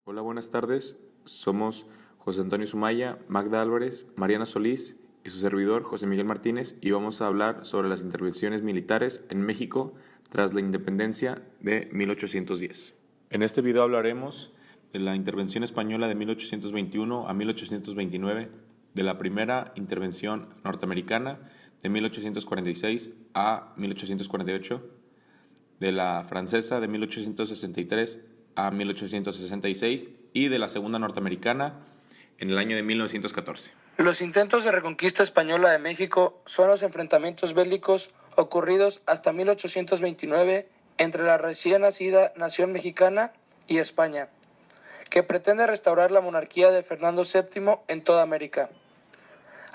Hola, buenas tardes. Somos José Antonio Sumaya, Magda Álvarez, Mariana Solís y su servidor José Miguel Martínez, y vamos a hablar sobre las intervenciones militares en México tras la independencia de 1810. En este video hablaremos de la intervención española de 1821 a 1829, de la primera intervención norteamericana de 1846 a 1848, de la francesa de 1863 a 1866 y de la segunda norteamericana en el año de 1914. Los intentos de reconquista española de México son los enfrentamientos bélicos ocurridos hasta 1829 entre la recién nacida nación mexicana y España, que pretende restaurar la monarquía de Fernando VII en toda América.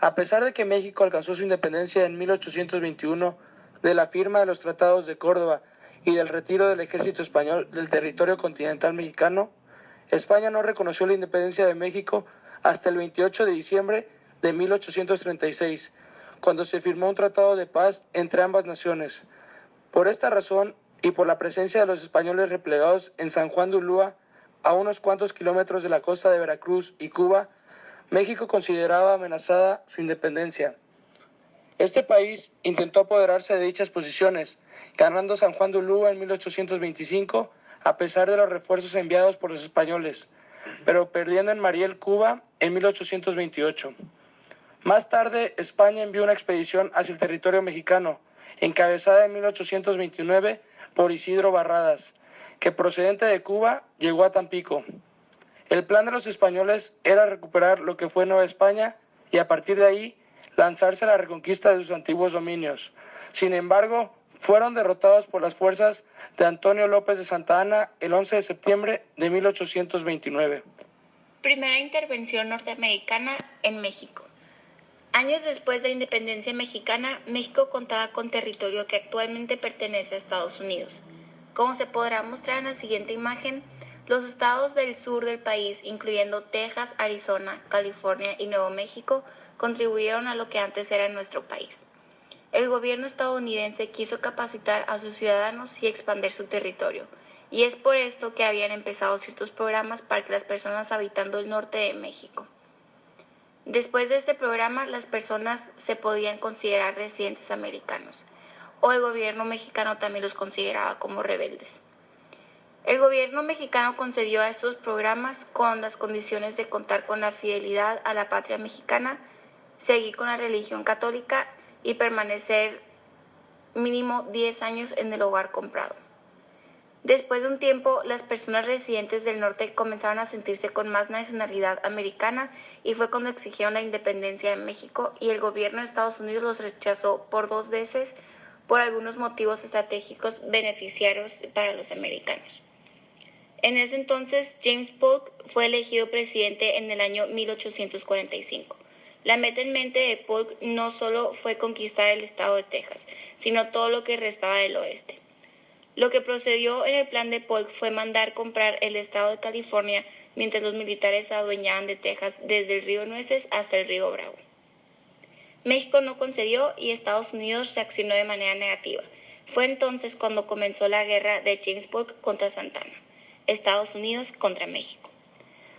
A pesar de que México alcanzó su independencia en 1821 de la firma de los tratados de Córdoba y del retiro del ejército español del territorio continental mexicano, España no reconoció la independencia de México hasta el 28 de diciembre de 1836, cuando se firmó un tratado de paz entre ambas naciones. Por esta razón, y por la presencia de los españoles replegados en San Juan de Ulúa, a unos cuantos kilómetros de la costa de Veracruz y Cuba, México consideraba amenazada su independencia. Este país intentó apoderarse de dichas posiciones, ganando San Juan de Ulúa en 1825, a pesar de los refuerzos enviados por los españoles, pero perdiendo en Mariel, Cuba, en 1828. Más tarde, España envió una expedición hacia el territorio mexicano, encabezada en 1829 por Isidro Barradas, que procedente de Cuba llegó a Tampico. El plan de los españoles era recuperar lo que fue Nueva España y a partir de ahí lanzarse a la reconquista de sus antiguos dominios. Sin embargo, fueron derrotados por las fuerzas de Antonio López de Santa Anna el 11 de septiembre de 1829. Primera intervención norteamericana en México. Años después de la independencia mexicana, México contaba con territorio que actualmente pertenece a Estados Unidos. Como se podrá mostrar en la siguiente imagen, los estados del sur del país, incluyendo Texas, Arizona, California y Nuevo México, contribuyeron a lo que antes era nuestro país. El gobierno estadounidense quiso capacitar a sus ciudadanos y expandir su territorio, y es por esto que habían empezado ciertos programas para que las personas habitando el norte de México. Después de este programa, las personas se podían considerar residentes americanos, o el gobierno mexicano también los consideraba como rebeldes. El gobierno mexicano concedió a estos programas con las condiciones de contar con la fidelidad a la patria mexicana, seguir con la religión católica y permanecer mínimo 10 años en el hogar comprado. Después de un tiempo, las personas residentes del norte comenzaron a sentirse con más nacionalidad americana y fue cuando exigieron la independencia de México, y el gobierno de Estados Unidos los rechazó por 2 veces por algunos motivos estratégicos beneficiarios para los americanos. En ese entonces, James Polk fue elegido presidente en el año 1845. La meta en mente de Polk no solo fue conquistar el estado de Texas, sino todo lo que restaba del oeste. Lo que procedió en el plan de Polk fue mandar comprar el estado de California mientras los militares se adueñaban de Texas desde el río Nueces hasta el río Bravo. México no concedió y Estados Unidos reaccionó de manera negativa. Fue entonces cuando comenzó la guerra de James Polk contra Santa Anna, Estados Unidos contra México.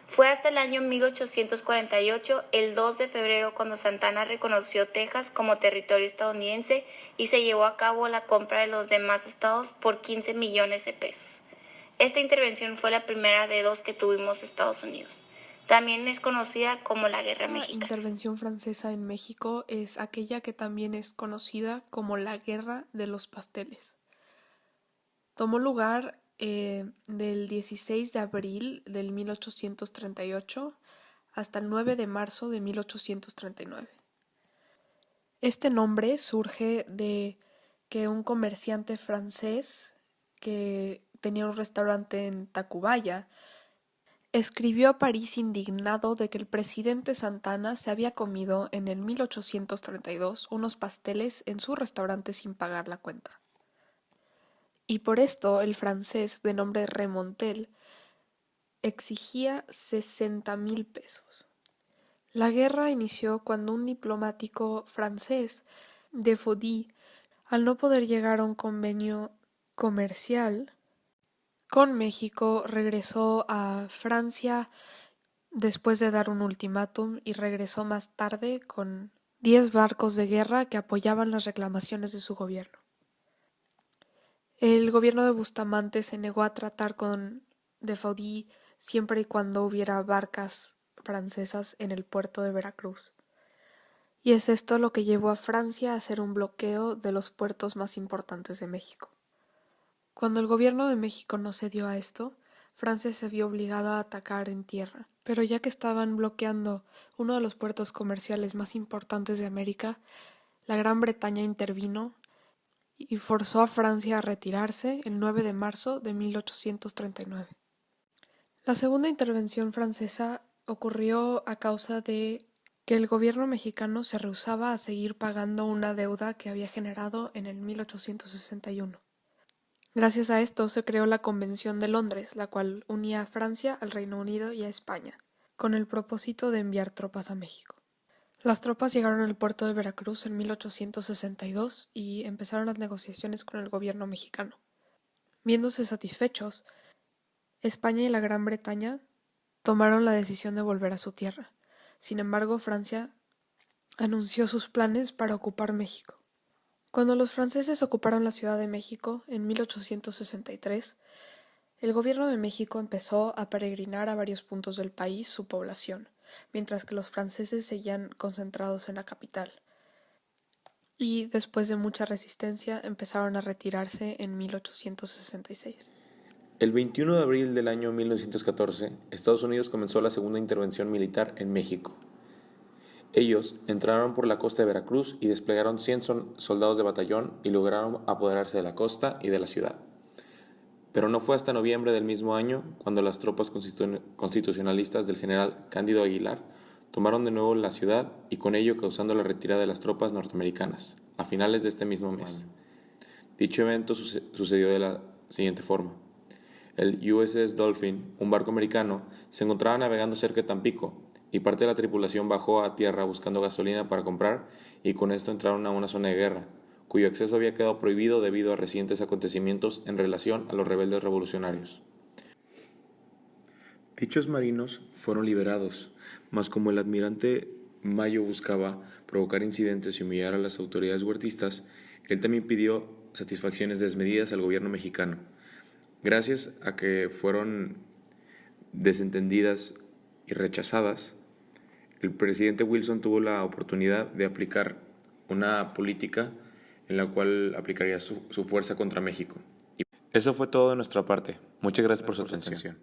Fue hasta el año 1848, el 2 de febrero, cuando Santa Anna reconoció Texas como territorio estadounidense y se llevó a cabo la compra de los demás estados por 15 millones de pesos. Esta intervención fue la primera de 2 que tuvimos Estados Unidos. También es conocida como la Guerra Mexicana. La intervención francesa en México es aquella que también es conocida como la Guerra de los Pasteles. Tomó lugar del 16 de abril del 1838 hasta el 9 de marzo de 1839. Este nombre surge de que un comerciante francés que tenía un restaurante en Tacubaya escribió a París indignado de que el presidente Santa Anna se había comido en el 1832 unos pasteles en su restaurante sin pagar la cuenta. Y por esto el francés, de nombre Remontel, exigía 60,000 pesos. La guerra inició cuando un diplomático francés, de Faudy, al no poder llegar a un convenio comercial Con México regresó a Francia después de dar un ultimátum y regresó más tarde con 10 barcos de guerra que apoyaban las reclamaciones de su gobierno. El gobierno de Bustamante se negó a tratar con Defaudí siempre y cuando hubiera barcas francesas en el puerto de Veracruz. Y es esto lo que llevó a Francia a hacer un bloqueo de los puertos más importantes de México. Cuando el gobierno de México no cedió a esto, Francia se vio obligada a atacar en tierra. Pero ya que estaban bloqueando uno de los puertos comerciales más importantes de América, la Gran Bretaña intervino y forzó a Francia a retirarse el 9 de marzo de 1839. La segunda intervención francesa ocurrió a causa de que el gobierno mexicano se rehusaba a seguir pagando una deuda que había generado en el 1861. Gracias a esto se creó la Convención de Londres, la cual unía a Francia, al Reino Unido y a España, con el propósito de enviar tropas a México. Las tropas llegaron al puerto de Veracruz en 1862 y empezaron las negociaciones con el gobierno mexicano. Viéndose satisfechos, España y la Gran Bretaña tomaron la decisión de volver a su tierra. Sin embargo, Francia anunció sus planes para ocupar México. Cuando los franceses ocuparon la Ciudad de México en 1863, el gobierno de México empezó a peregrinar a varios puntos del país su población, mientras que los franceses seguían concentrados en la capital. Y después de mucha resistencia empezaron a retirarse en 1866. El 21 de abril del año 1914, Estados Unidos comenzó la segunda intervención militar en México. Ellos entraron por la costa de Veracruz y desplegaron 100 soldados de batallón y lograron apoderarse de la costa y de la ciudad. Pero no fue hasta noviembre del mismo año cuando las tropas constitucionalistas del general Cándido Aguilar tomaron de nuevo la ciudad y con ello causando la retirada de las tropas norteamericanas, a finales de este mismo mes. Dicho evento sucedió de la siguiente forma. El USS Dolphin, un barco americano, se encontraba navegando cerca de Tampico y parte de la tripulación bajó a tierra buscando gasolina para comprar y con esto entraron a una zona de guerra, cuyo acceso había quedado prohibido debido a recientes acontecimientos en relación a los rebeldes revolucionarios. Dichos marinos fueron liberados, mas como el almirante Mayo buscaba provocar incidentes y humillar a las autoridades huertistas, él también pidió satisfacciones desmedidas al gobierno mexicano. Gracias a que fueron desentendidas y rechazadas, el presidente Wilson tuvo la oportunidad de aplicar una política en la cual aplicaría su fuerza contra México. Eso fue todo de nuestra parte. Muchas gracias por su atención.